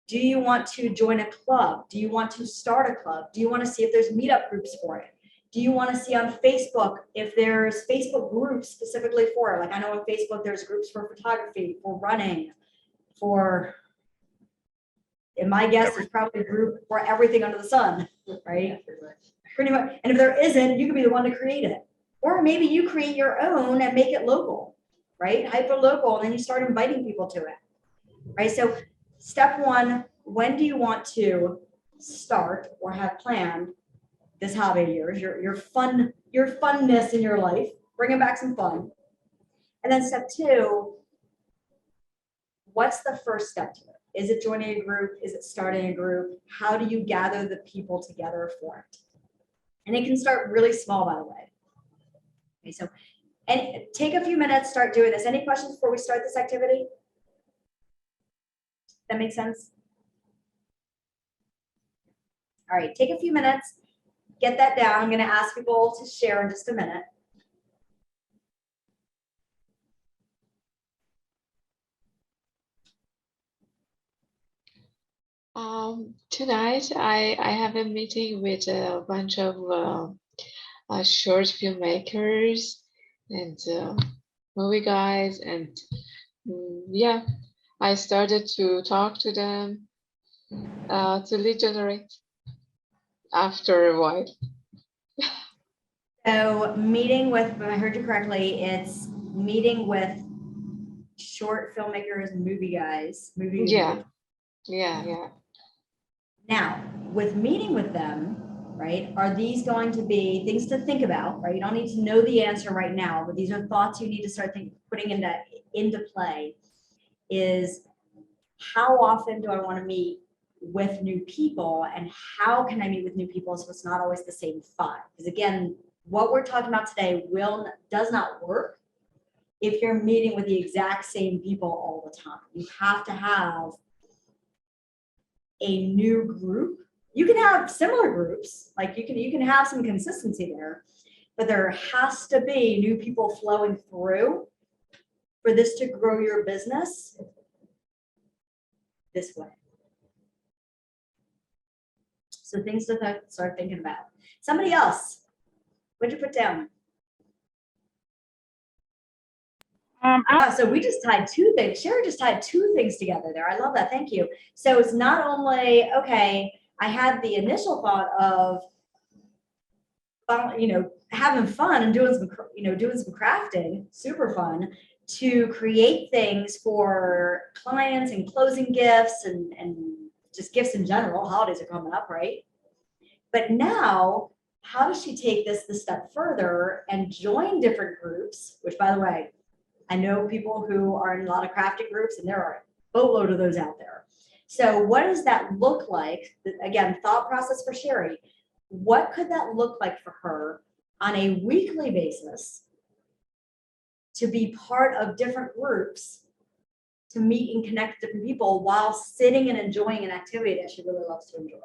do you want to join a club? Do you want to start a club? Do you want to see if there's meetup groups for it? Do you want to see on Facebook if there's Facebook groups specifically for it? Like I know on Facebook, there's groups for photography, for running, for, and my guess is probably a group for everything under the sun, right? Pretty much. And if there isn't, you could be the one to create it. Or maybe you create your own and make it local, right? Hyper local, and then you start inviting people to it, right? So step one, when do you want to start or have planned this hobby of yours, your funness in your life, bringing back some fun. And then step two, what's the first step to it? Is it joining a group? Is it starting a group? How do you gather the people together for it? And it can start really small, by the way. Okay, so, and take a few minutes, start doing this. Any questions before we start this activity? That makes sense? All right, take a few minutes, get that down. I'm going to ask people to share in just a minute. Tonight I have a meeting with a bunch of short filmmakers and movie guys, and yeah, I started to talk to them to lead generate after a while. So meeting with, if I heard you correctly, it's meeting with short filmmakers, movie guys, Yeah. Now, with meeting with them, right, are these going to be things to think about, right? You don't need to know the answer right now, but these are thoughts you need to start putting into play. Is how often do I want to meet with new people, and how can I meet with new people so it's not always the same five? Because again, what we're talking about today does not work if you're meeting with the exact same people all the time. You have to have a new group. You can have similar groups, like you can have some consistency there, but there has to be new people flowing through for this to grow your business this way. So things to start thinking about. Somebody else, what'd you put down? So we just tied two things. Sherry just tied two things together there. I love that. Thank you. So it's not only, okay, I had the initial thought of, having fun and doing some crafting, super fun, to create things for clients and closing gifts and just gifts in general. Holidays are coming up, right? But now, how does she take this the step further and join different groups, which, by the way, I know people who are in a lot of crafting groups, and there are a boatload of those out there. So what does that look like? Again, thought process for Sherry. What could that look like for her on a weekly basis to be part of different groups, to meet and connect with different people while sitting and enjoying an activity that she really loves to enjoy,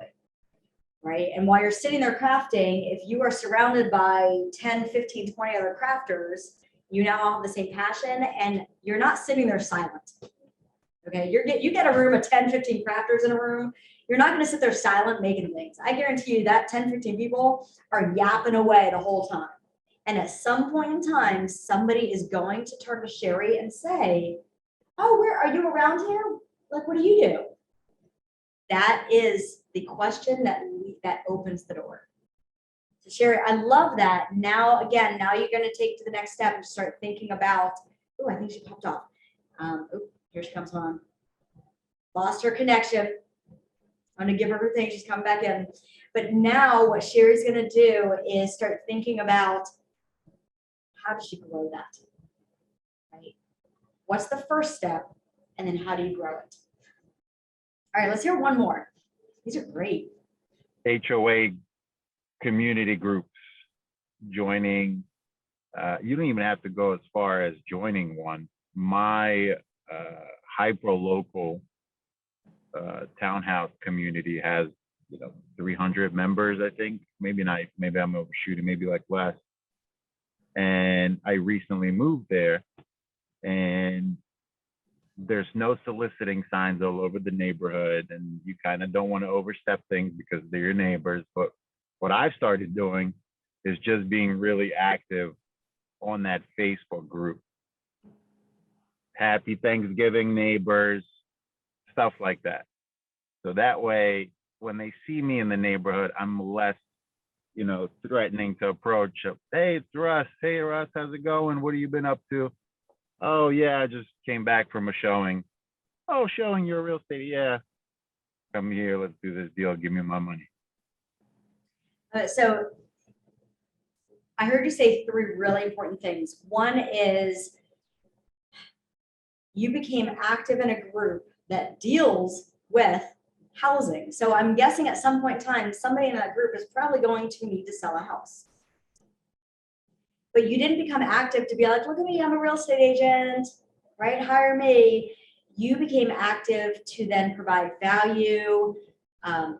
right? And while you're sitting there crafting, if you are surrounded by 10, 15, 20 other crafters, you now have the same passion and you're not sitting there silent. Okay, you get a room of 10, 15 crafters in a room, you're not gonna sit there silent making things. I guarantee you that 10, 15 people are yapping away the whole time. And at some point in time, somebody is going to turn to Sherry and say, oh, where are you around here? Like, what do you do? That is the question that opens the door. So Sherry, I love that. Now you're going to take to the next step and start thinking about, oh, I think she popped off. Here she comes on. Lost her connection. I'm going to give her her thing. She's coming back in. But now what Sherry's going to do is start thinking about, how does she grow that? Right? What's the first step? And then how do you grow it? All right, let's hear one more. These are great. HOA community groups, joining You don't even have to go as far as joining one. My hyper-local townhouse community has, 300 members, I think. Maybe not, maybe I'm overshooting, maybe like less. And I recently moved there, and there's no soliciting signs all over the neighborhood, and you kind of don't want to overstep things because they're your neighbors. But what I've started doing is just being really active on that Facebook group. Happy Thanksgiving, neighbors, stuff like that. So that way, when they see me in the neighborhood, I'm less, threatening to approach. Hey, it's Russ. Hey, Russ, how's it going? What have you been up to? Oh, yeah, I just came back from a showing. Oh, showing, you're a real estate? Yeah. Come here, let's do this deal. Give me my money. So I heard you say 3 really important things. One is you became active in a group that deals with housing. So I'm guessing at some point in time, somebody in that group is probably going to need to sell a house. But you didn't become active to be like, look at me, I'm a real estate agent, right? Hire me. You became active to then provide value,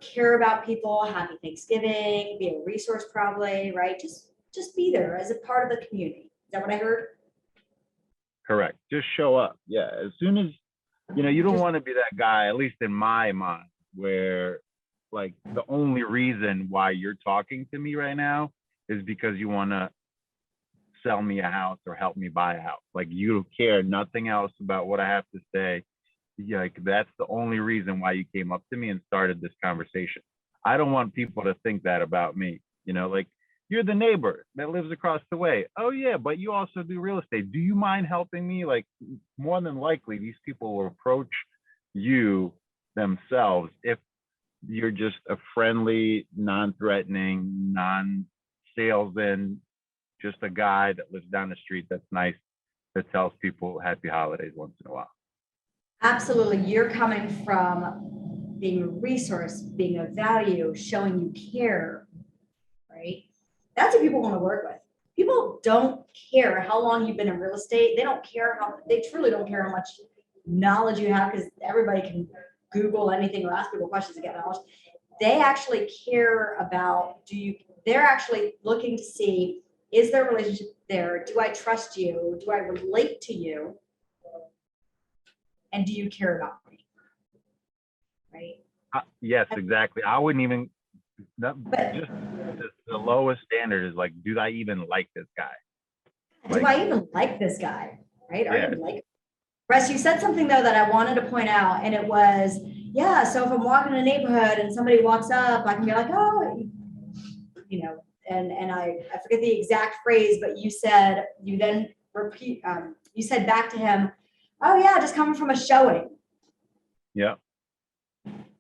care about people, happy Thanksgiving, be a resource probably, right? Just be there as a part of the community. Is that what I heard? Correct. Just show up. Yeah. As soon as, you don't want to be that guy, at least in my mind, where like the only reason why you're talking to me right now is because you want to sell me a house or help me buy a house. Like you care nothing else about what I have to say. Yeah, like that's the only reason why you came up to me and started this conversation. I don't want people to think that about me. Like you're the neighbor that lives across the way. Oh yeah, but you also do real estate. Do you mind helping me? Like more than likely, these people will approach you themselves if you're just a friendly, non-threatening, non-salesman, just a guy that lives down the street that's nice, that tells people happy holidays once in a while. Absolutely. You're coming from being a resource, being of value, showing you care, right? That's what people want to work with. People don't care how long you've been in real estate. They truly don't care how much knowledge you have, because everybody can Google anything or ask people questions to get knowledge. They actually care about, they're actually looking to see, is there a relationship there? Do I trust you? Do I relate to you? And do you care about me? Right? Yes, exactly. I wouldn't even, just the lowest standard is like, do I even like this guy? Do I even like this guy? Right? Are you like Russ, you said something though that I wanted to point out, and it was, yeah, so if I'm walking in a neighborhood and somebody walks up, I can be like, oh, and I forget the exact phrase, but you said, you then repeat, you said back to him, oh yeah, just coming from a showing. Yeah.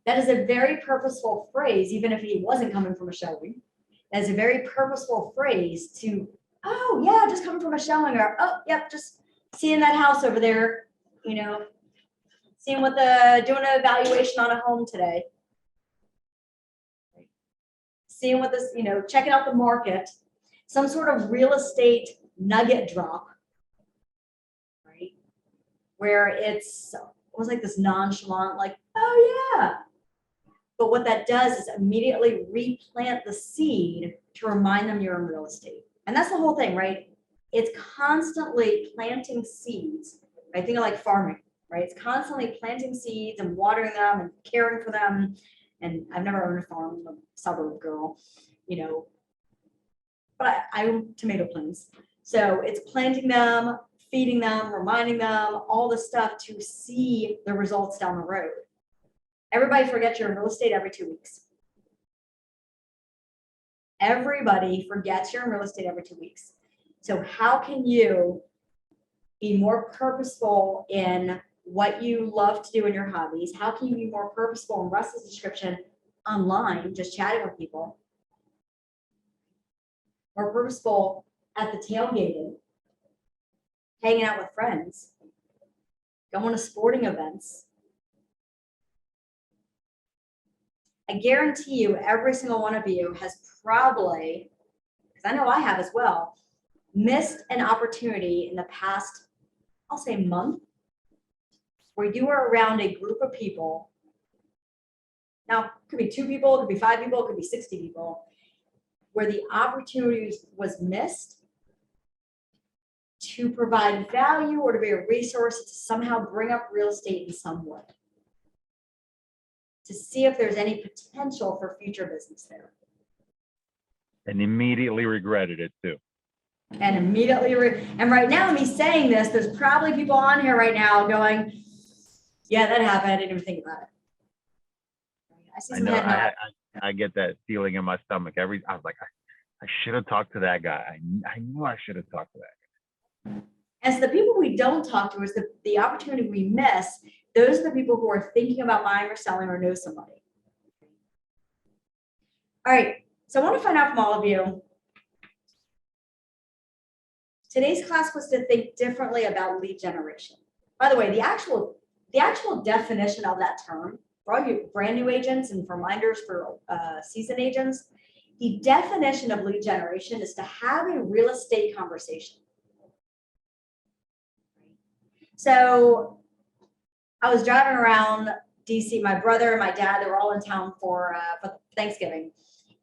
That is a very purposeful phrase, even if he wasn't coming from a showing. That is a very purposeful phrase to, oh yeah, just coming from a showing, or oh, yep, just seeing that house over there, seeing doing an evaluation on a home today. Seeing what this, checking out the market, some sort of real estate nugget drop, right? Where it was like this nonchalant, like, oh yeah. But what that does is immediately replant the seed to remind them you're in real estate. And that's the whole thing, right? It's constantly planting seeds. I think of like farming, right? It's constantly planting seeds and watering them and caring for them. And I've never owned a farm, I'm a suburb girl, but I own tomato plants. So it's planting them, feeding them, reminding them, all the stuff to see the results down the road. Everybody forgets you're in real estate every 2 weeks. Everybody forgets you're in real estate every 2 weeks. So how can you be more purposeful in what you love to do in your hobbies? How can you be more purposeful in Russ's description online, just chatting with people? More purposeful at the tailgating, hanging out with friends, going to sporting events. I guarantee you every single one of you has probably, because I know I have as well, missed an opportunity in the past, I'll say month, where you were around a group of people. Now, it could be 2 people, it could be 5 people, it could be 60 people, where the opportunity was missed to provide value or to be a resource to somehow bring up real estate in some way, to see if there's any potential for future business there. And immediately regretted it too. And immediately, and right now, me saying this, there's probably people on here right now going, yeah, that happened, I didn't even think about it. I see I some know. head nod. I get that feeling in my stomach I was like, I should have talked to that guy. I knew I should have talked to that guy. And so the people we don't talk to is the opportunity we miss. Those are the people who are thinking about buying or selling or know somebody. All right, so I want to find out from all of you. Today's class was to think differently about lead generation. By the way, the actual definition of that term, for all you brand new agents and for reminders for seasoned agents, the definition of lead generation is to have a real estate conversation. So I was driving around DC, my brother and my dad, they were all in town for Thanksgiving.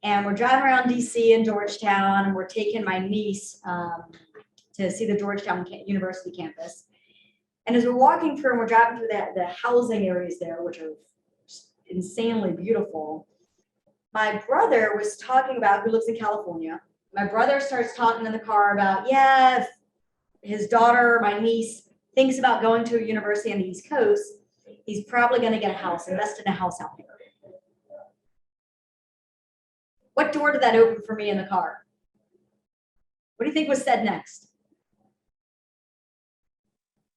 And we're driving around DC and Georgetown, and we're taking my niece to see the Georgetown University campus. And as we're walking through and we're driving through the housing areas there, which are insanely beautiful, my brother was talking about, who lives in California, my brother starts talking in the car about, yeah, if his daughter, my niece, thinks about going to a university on the East Coast, he's probably going to get a house, invest in a house out here. What door did that open for me in the car? What do you think was said next?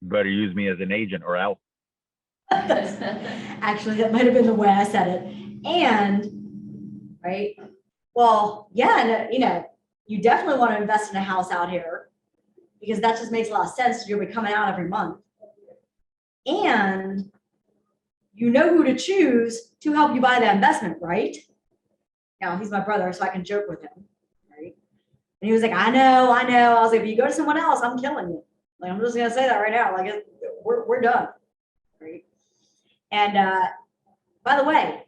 You better use me as an agent or else. Actually, that might have been the way I said it. And, right, well, yeah, you definitely want to invest in a house out here because that just makes a lot of sense. You'll be coming out every month. And you know who to choose to help you buy that investment, right? Now, he's my brother, so I can joke with him, right? And he was like, I know. I was like, if you go to someone else, I'm killing you. Like, I'm just going to say that right now. Like, we're done, right? And by the way,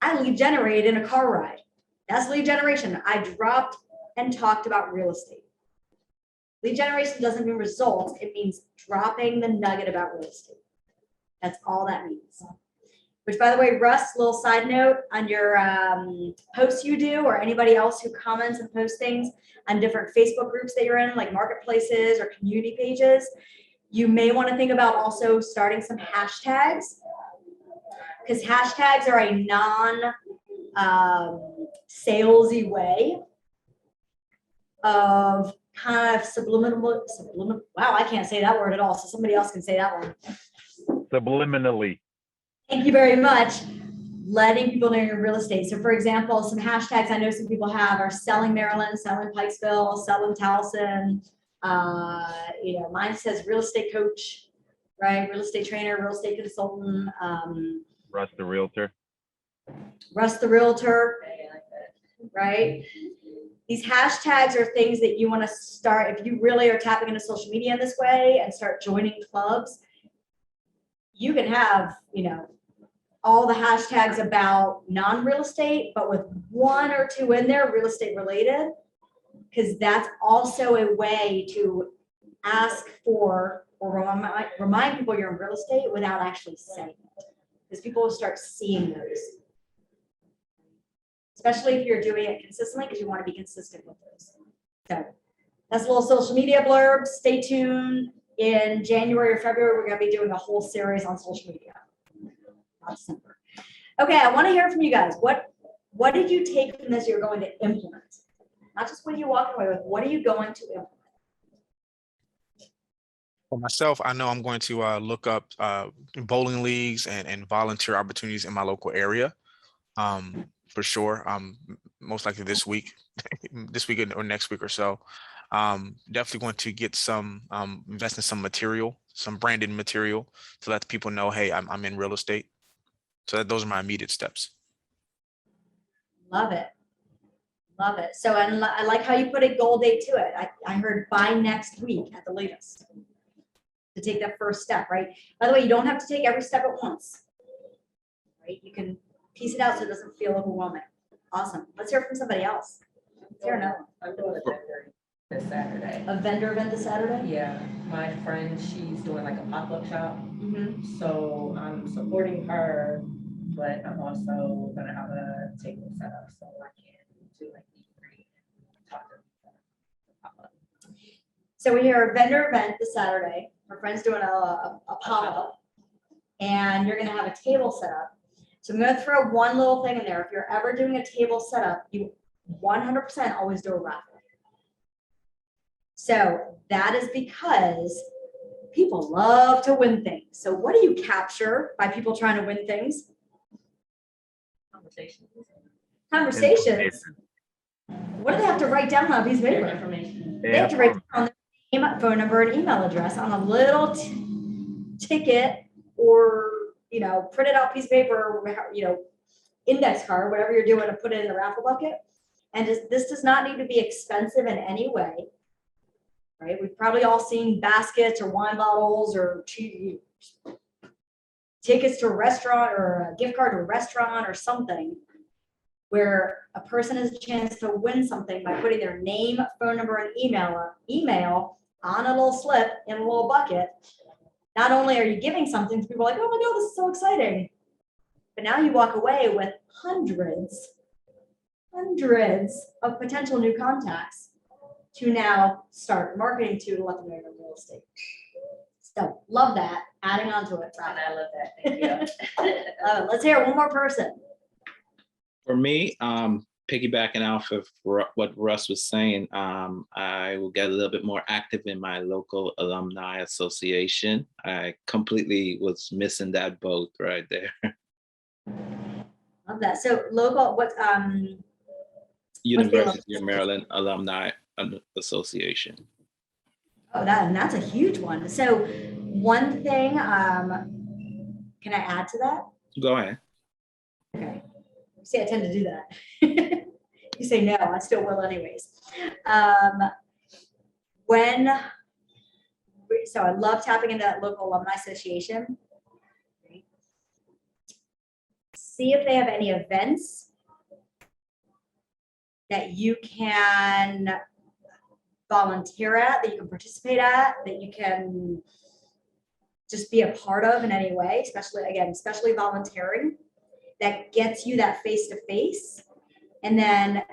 I lead generated in a car ride. That's lead generation. I dropped and talked about real estate. Lead generation doesn't mean results. It means dropping the nugget about real estate. That's all that means. Which, by the way, Russ, little side note on your posts you do, or anybody else who comments and posts things on different Facebook groups that you're in, like marketplaces or community pages, you may want to think about also starting some hashtags, because hashtags are a non-salesy way of kind of subliminal, wow, I can't say that word at all, so somebody else can say that one. Subliminally. Thank you very much. Letting people know your real estate. So for example, some hashtags I know some people have are selling Maryland, selling Pikesville, selling Towson. Mine says real estate coach, right? Real estate trainer, real estate consultant. Russ the realtor. Russ the realtor, right? These hashtags are things that you want to start. If you really are tapping into social media in this way and start joining clubs, you can have, all the hashtags about non-real estate, but with 1 or 2 in there, real estate related, because that's also a way to ask for or remind people you're in real estate without actually saying it, because people will start seeing those, especially if you're doing it consistently, because you want to be consistent with those. So that's a little social media blurb. Stay tuned. In January or February, we're going to be doing a whole series on social media. December. Okay, I want to hear from you guys. What did you take from this you're going to implement? Not just what you walk away with, what are you going to implement? For myself, I know I'm going to look up bowling leagues and volunteer opportunities in my local area, for sure. Most likely this week or next week or so. Definitely going to get some, invest in some material, some branded material to let people know, hey, I'm in real estate. So those are my immediate steps. Love it. Love it. So, and I like how you put a goal date to it. I heard by next week at the latest. To take that first step, right? By the way, you don't have to take every step at once. Right? You can piece it out so it doesn't feel overwhelming. Awesome. Let's hear from somebody else. Let's hear another one. I'm doing a vendor this Saturday. A vendor event this Saturday? Yeah, my friend, she's doing like a pop-up shop. Mm-hmm. So I'm supporting her, but I'm also gonna have a table set up so I can do like meet and talk to pop-up. So we hear a vendor event this Saturday. Our friend's doing a pop-up, and you're gonna have a table set up. So I'm gonna throw one little thing in there. If you're ever doing a table setup, you 100% always do a raffle. So that is because people love to win things. So what do you capture by people trying to win things? Conversations. Conversations. What do they have to write down on a piece of paper? Information. They have to write down their name, phone number, and email address on a little ticket, or printed out piece of paper, or index card, whatever you're doing, to put it in the raffle bucket. And this does not need to be expensive in any way, right? We've probably all seen baskets or wine bottles or tickets to a restaurant, or a gift card to a restaurant or something, where a person has a chance to win something by putting their name, phone number, and email on a little slip in a little bucket. Not only are you giving something to people like, oh my God, this is so exciting, but now you walk away with hundreds of potential new contacts to now start marketing to let them know your real estate. So love that, adding on to it. And I love that. Thank you. Let's hear one more person. For me, piggybacking off of what Russ was saying, I will get a little bit more active in my local alumni association. I completely was missing that boat right there. Love that. So local, what's University of Maryland Alumni Association. Oh, that's a huge one. So one thing, can I add to that? Go ahead. Okay. See, I tend to do that. You say no, I still will anyways. So I love tapping into that local alumni association. See if they have any events that you can volunteer at, that you can participate at, that you can just be a part of in any way, especially volunteering, that gets you that face-to-face. And then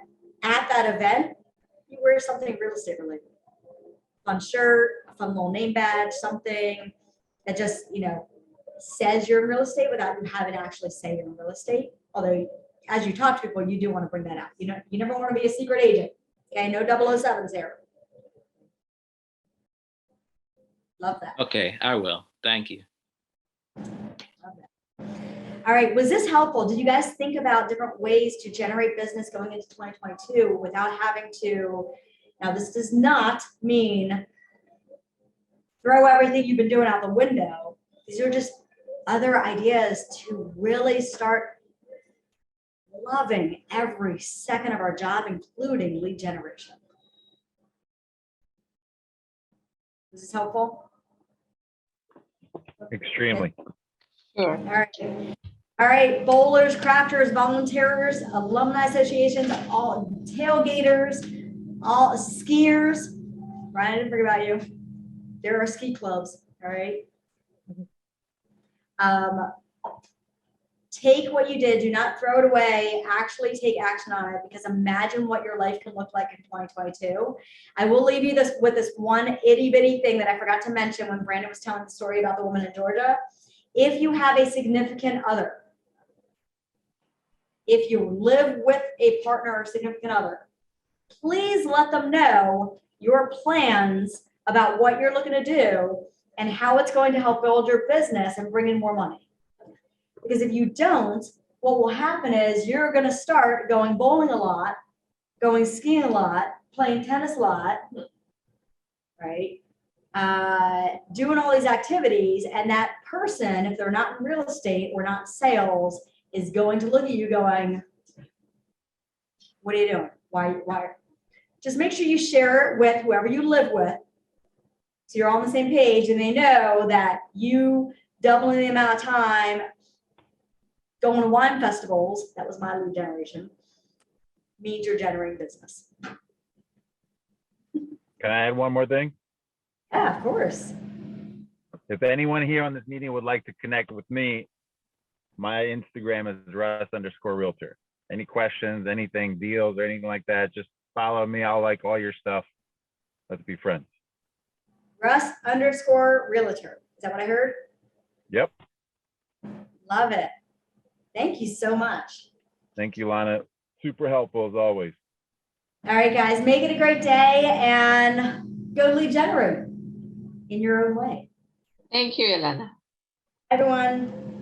at that event, you wear something real estate related. Fun shirt, a fun little name badge, something that just, says you're in real estate without you having to actually say you're in real estate. Although as you talk to people, you do want to bring that out. You never want to be a secret agent. Okay, no 007s there. Love that. Okay, I will. Thank you. Love that. All right, was this helpful? Did you guys think about different ways to generate business going into 2022 without having to, now this does not mean throw everything you've been doing out the window. These are just other ideas to really start loving every second of our job, including lead generation. Is this helpful? Extremely. Sure. All right, bowlers, crafters, volunteers, alumni associations, all tailgaters, all skiers. Ryan, I didn't forget about you. There are ski clubs, all right? Take what you did, do not throw it away, actually take action on it, because imagine what your life can look like in 2022. I will leave you with this one itty bitty thing that I forgot to mention when Brandon was telling the story about the woman in Georgia. If you have a significant other, if you live with a partner or significant other, please let them know your plans about what you're looking to do and how it's going to help build your business and bring in more money. Because if you don't, what will happen is you're going to start going bowling a lot, going skiing a lot, playing tennis a lot, right? Doing all these activities, and that person, if they're not in real estate or not sales, is going to look at you going, what are you doing? why? Just make sure you share it with whoever you live with. So you're all on the same page and they know that you doubling the amount of time going to wine festivals, that was my lead generation, means you're generating business. Can I add one more thing? Yeah, of course. If anyone here on this meeting would like to connect with me, my Instagram is Russ_realtor. Any questions, anything, deals, or anything like that, just follow me. I'll like all your stuff. Let's be friends. Russ_realtor. Is that what I heard? Yep. Love it. Thank you so much. Thank you, Lana. Super helpful as always. All right, guys, make it a great day and go lead generate in your own way. Thank you, Elena. Everyone.